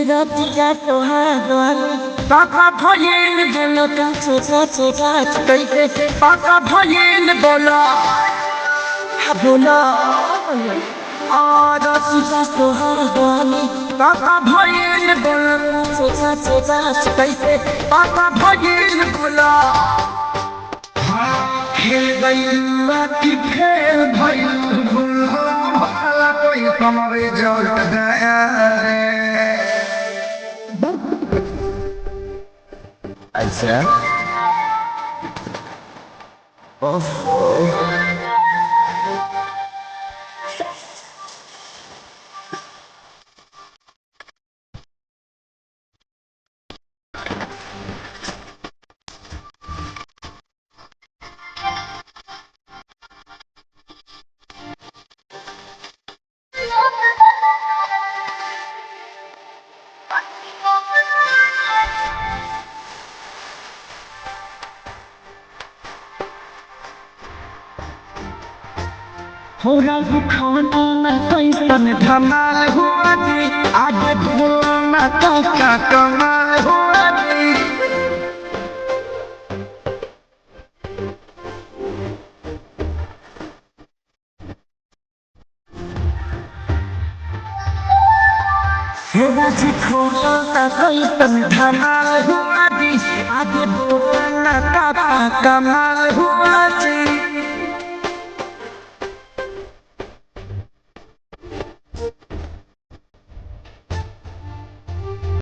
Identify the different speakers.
Speaker 1: Tiga Tuhan Papa भोलेन बोलो छोटा छोटा कैसे पापा भोलेन बोलो बोलो और सीधा Tuhan पापा भोलेन बोलो छोटा छोटा कैसे पापा भोलेन बोलो खेल गई की खेल भाई बोलो भला कोई तुम्हारे जोड़ दे ऐसा हो रहा खाना कैसन धमाल हुआ थी आगे बोलना का कमाल हुआ थी हो रहा खाना कैसन धमाल हुआ थी आगे बोलना का कमाल हुआ थी